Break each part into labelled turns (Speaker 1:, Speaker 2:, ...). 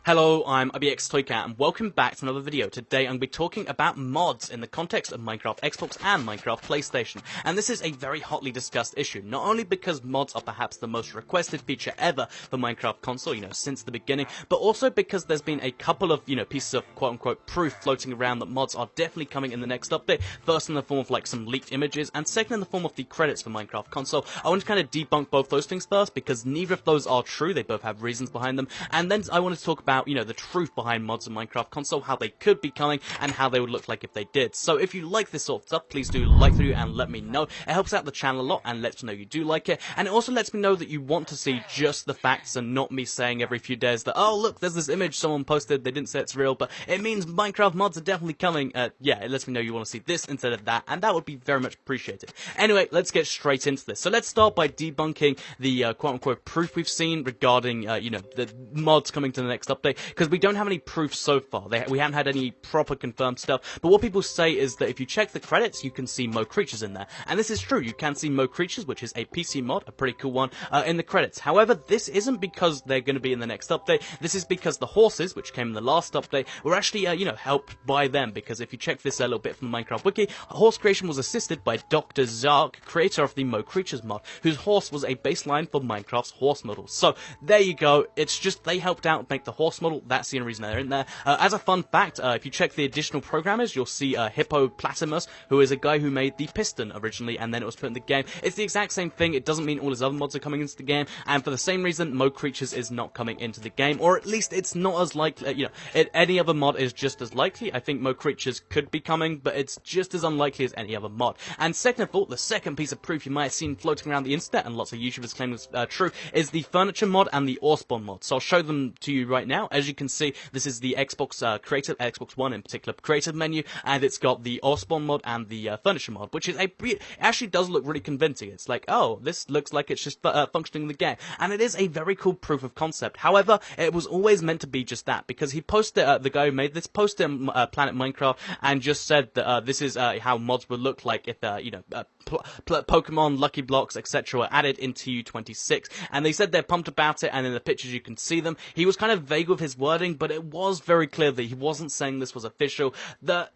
Speaker 1: Hello, I'm ps3 and welcome back to another video. Today I'm going to be talking about mods in the context of Minecraft Xbox and Minecraft PlayStation. And this is a very hotly discussed issue, not only because mods are perhaps the most requested feature ever for Minecraft console, since the beginning, but also because there's been a couple of, pieces of quote-unquote proof floating around that mods are definitely coming in the next update. First in the form of like some leaked images, and second in the form of the credits for Minecraft console. I want to kind of debunk both those things first, because neither of those are true. They both have reasons behind them. And then I want to talk about the truth behind mods in Minecraft console, how they could be coming, and how they would look like if they did. So if you like this sort of stuff, please do like through and let me know. It helps out the channel a lot and lets me know you do like it, and it also lets me know that you want to see just the facts and not me saying every few days that, oh look, there's this image someone posted, they didn't say it's real, but it means Minecraft mods are definitely coming. Yeah, it lets me know you want to see this instead of that, and that would be very much appreciated. Anyway, let's get straight into this. So let's start by debunking the quote-unquote proof we've seen regarding, the mods coming to the next update, because we don't have any proof so far. We haven't had any proper confirmed stuff, but what people say is that if you check the credits, you can see Mo Creatures in there. And this is true, you can see Mo Creatures, which is a PC mod, a pretty cool one, in the credits. However, this isn't because they're going to be in the next update, this is because the horses, which came in the last update, were actually, helped by them, because if you check this a little bit from the Minecraft wiki, horse creation was assisted by Dr. Zark, creator of the Mo Creatures mod, whose horse was a baseline for Minecraft's horse model. So, there you go, it's just they helped out make the horse model, that's the only reason they're in there. As a fun fact, if you check the additional programmers, you'll see Hippopotamus, who is a guy who made the piston originally, and then it was put in the game. It's the exact same thing, it doesn't mean all his other mods are coming into the game, and for the same reason, Mo Creatures is not coming into the game, or at least it's not as likely, any other mod is just as likely. I think Mo Creatures could be coming, but it's just as unlikely as any other mod. And second of all, the second piece of proof you might have seen floating around the internet, and lots of YouTubers claim is true, is the furniture mod and the ore spawn mod. So I'll show them to you right now. As you can see, this is the Xbox Xbox One in particular, creative menu, and it's got the ore spawn mod and the furniture mod, which is it actually does look really convincing. It's like, oh, this looks like it's just functioning in the game, and it is a very cool proof of concept. However, it was always meant to be just that, because he posted, the guy who made this posted on Planet Minecraft and just said that this is how mods would look like if Pokemon, Lucky Blocks, etc. were added into U26, and they said they're pumped about it, and in the pictures you can see them. He was kind of vague with his wording, but it was very clear that he wasn't saying this was official. The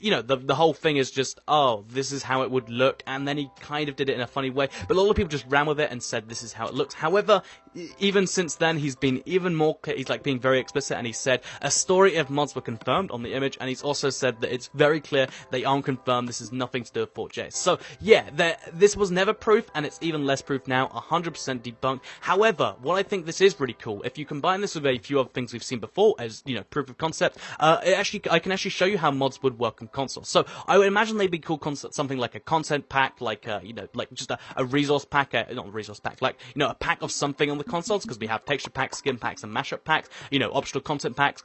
Speaker 1: whole thing is just, oh, this is how it would look, and then he kind of did it in a funny way, but a lot of people just ran with it and said this is how it looks. However, even since then, he's been even more, he's like being very explicit, and he said a story of mods were confirmed on the image, and he's also said that it's very clear they aren't confirmed, this is nothing to do with 4J. So, yeah, this was never proof, and it's even less proof now, 100% debunked. However, what I think this is really cool, if you combine this with a few other things we've seen before, as, proof of concept, I can actually show you how mods would work on console. So, I would imagine they'd be cool something like a content pack, like, like just a resource pack, not a resource pack, like, a pack of something on the consoles, because we have texture packs, skin packs, and mashup packs, optional content packs,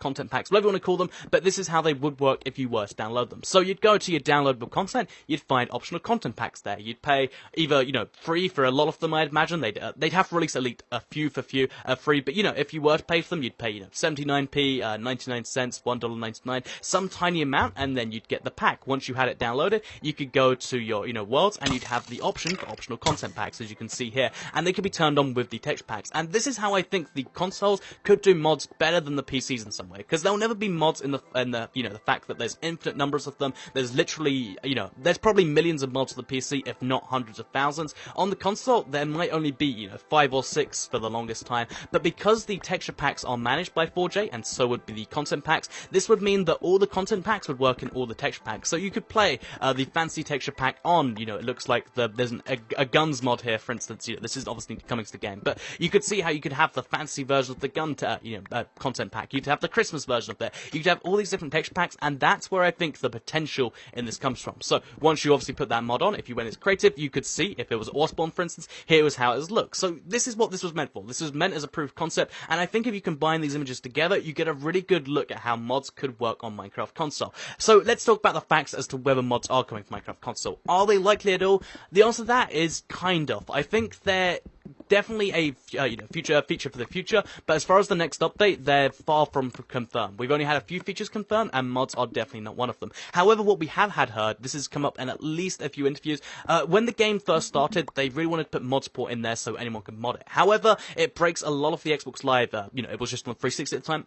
Speaker 1: whatever you want to call them, but this is how they would work if you were to download them. So you'd go to your downloadable content, you'd find optional content packs there, you'd pay either, free for a lot of them, I'd imagine, they'd have to release at least a few for free, but if you were to pay for them, you'd pay, 79p, 99 cents, $1.99, some tiny amount, and then you'd get the pack. Once you had it downloaded, you could go to your, worlds, and you'd have the option for optional content packs, as you can see here, and they could be turned on with the texture packs. And this is how I think the consoles could do mods better than the PCs in some way, because there'll never be mods in the the fact that there's infinite numbers of them. There's literally, there's probably millions of mods for the PC, if not hundreds of thousands. On the console, there might only be, 5 or 6 for the longest time, but because the texture packs are managed by 4J, and so would be the content packs, this would mean that all the content packs would work in all the texture packs. So you could play the fancy texture pack on, it looks like there's a guns mod here, for instance. This is obviously coming to the game, but you could see how you could have the fancy version of the gun content pack. You'd have the Christmas version of it. You'd have all these different texture packs, and that's where I think the potential in this comes from. So once you obviously put that mod on, if you went as creative, you could see if it was Orespawn, for instance, here was how it was look. So this is what this was meant for. This was meant as a proof of concept, and I think if you combine these images together, you get a really good look at how mods could work on Minecraft console. So let's talk about the facts as to whether mods are coming to Minecraft console. Are they likely at all? The answer to that is kind of. I think they're definitely a future feature for the future, but as far as the next update, they're far from confirmed. We've only had a few features confirmed, and mods are definitely not one of them. However, what we have heard, this has come up in at least a few interviews, when the game first started, they really wanted to put mod support in there so anyone could mod it. However, it breaks a lot of the Xbox Live, it was just on 360 at the time.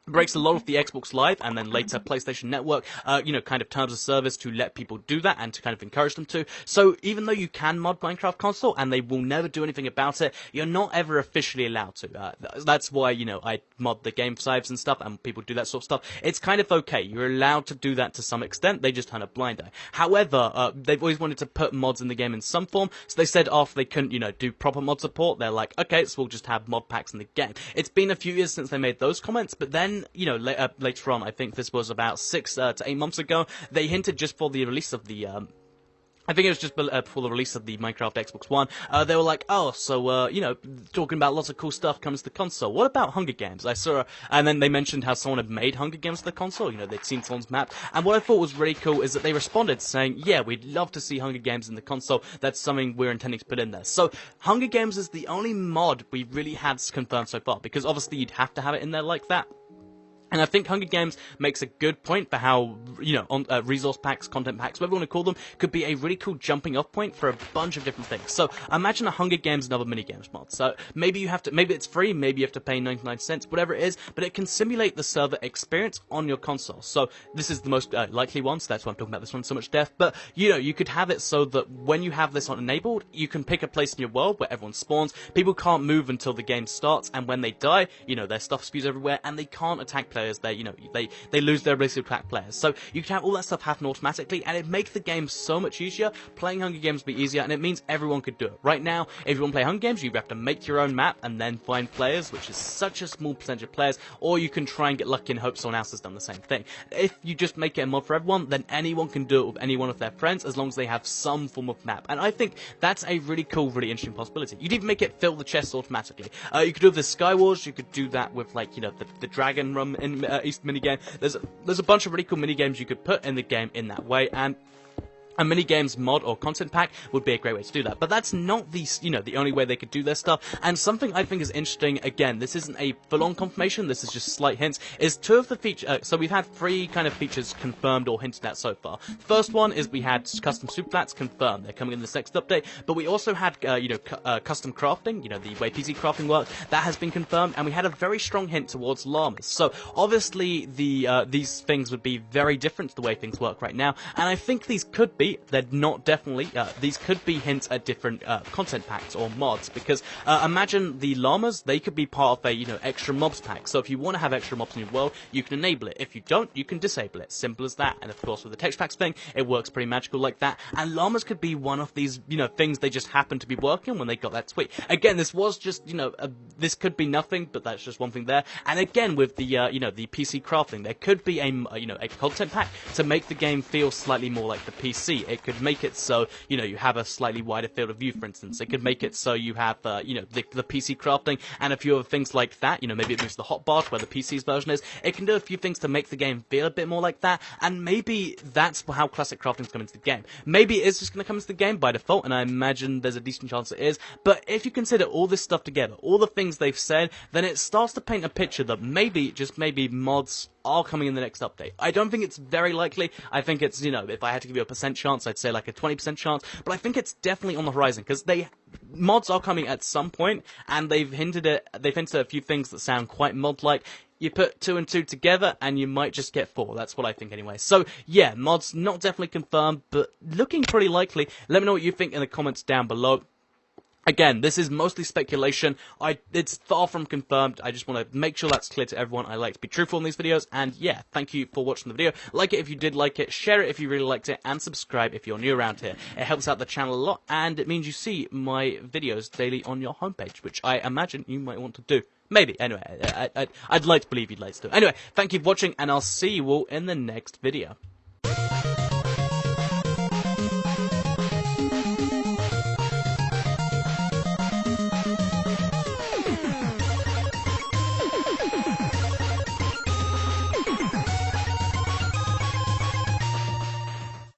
Speaker 1: breaks a lot of the Xbox Live and then later PlayStation Network, kind of terms of service to let people do that and to kind of encourage them to. So even though you can mod Minecraft console and they will never do anything about it, you're not ever officially allowed to. That's why, I mod the game saves and stuff and people do that sort of stuff. It's kind of okay. You're allowed to do that to some extent. They just turn a blind eye. However, they've always wanted to put mods in the game in some form. So they said after they couldn't, do proper mod support, they're like, okay, so we'll just have mod packs in the game. It's been a few years since they made those comments, but then later on, I think this was about 6 to 8 months ago, they hinted just for the release of the, I think it was just before the release of the Minecraft Xbox One, they were like, oh, so, talking about lots of cool stuff comes to the console. What about Hunger Games? And then they mentioned how someone had made Hunger Games for the console, they'd seen someone's map, and what I thought was really cool is that they responded saying, yeah, we'd love to see Hunger Games in the console, that's something we're intending to put in there. So, Hunger Games is the only mod we really had confirmed so far, because obviously you'd have to have it in there like that. And I think Hunger Games makes a good point for how, resource packs, content packs, whatever you want to call them, could be a really cool jumping off point for a bunch of different things. So imagine a Hunger Games and other minigames mod. So maybe it's free, maybe you have to pay 99 cents, whatever it is, but it can simulate the server experience on your console. So this is the most likely one, so that's why I'm talking about this one in so much depth. But, you could have it so that when you have this on enabled, you can pick a place in your world where everyone spawns, people can't move until the game starts, and when they die, their stuff spews everywhere, and they can't attack players. They lose their ability to attack players. So you can have all that stuff happen automatically, and it makes the game so much easier. Playing Hunger Games would be easier, and it means everyone could do it. Right now, if you want to play Hunger Games, you have to make your own map and then find players, which is such a small percentage of players, or you can try and get lucky and hope someone else has done the same thing. If you just make it a mod for everyone, then anyone can do it with any one of their friends, as long as they have some form of map. And I think that's a really cool, really interesting possibility. You'd even make it fill the chests automatically. You could do it with Sky Wars, you could do that with, the Dragon Room in East minigame. There's a bunch of really cool minigames you could put in the game in that way, and a minigames mod or content pack would be a great way to do that. But that's not the only way they could do their stuff. And something I think is interesting, again, this isn't a full-on confirmation, this is just slight hints, is 2 of the features, so we've had 3 kind of features confirmed or hinted at so far. First one is we had custom superflats confirmed, they're coming in this next update, but we also had, custom crafting, the way PC crafting works, that has been confirmed, and we had a very strong hint towards llamas. So, obviously, these things would be very different to the way things work right now, and I think these could be, they're not definitely, these could be hints at different content packs or mods, because imagine the llamas, they could be part of a, extra mobs pack. So if you want to have extra mobs in your world, you can enable it. If you don't, you can disable it. Simple as that. And of course with the text packs thing, it works pretty magical like that. And llamas could be one of these, things they just happened to be working when they got that tweet. Again, this was just, this could be nothing, but that's just one thing there. And again, with the, the PC crafting, there could be a content pack to make the game feel slightly more like the PC. It could make it so, you have a slightly wider field of view, for instance. It could make it so you have, the PC crafting and a few other things like that. Maybe it moves the hotbar where the PC's version is. It can do a few things to make the game feel a bit more like that, and maybe that's how classic crafting's come into the game. Maybe it is just going to come into the game by default, and I imagine there's a decent chance it is, but if you consider all this stuff together, all the things they've said, then it starts to paint a picture that maybe, just maybe, mods are coming in the next update. I don't think it's very likely. I think it's, if I had to give you a percent chance, I'd say like a 20% chance, but I think it's definitely on the horizon, because mods are coming at some point, and they've hinted at a few things that sound quite mod-like. You put 2 and 2 together, and you might just get 4. That's what I think anyway. So, yeah, mods not definitely confirmed, but looking pretty likely. Let me know what you think in the comments down below. Again, this is mostly speculation. It's far from confirmed. I just want to make sure that's clear to everyone. I like to be truthful in these videos. And yeah, thank you for watching the video. Like it if you did like it, share it if you really liked it, and subscribe if you're new around here. It helps out the channel a lot, and it means you see my videos daily on your homepage, which I imagine you might want to do. Maybe. Anyway, I'd like to believe you'd like to do. Anyway, thank you for watching, and I'll see you all in the next video.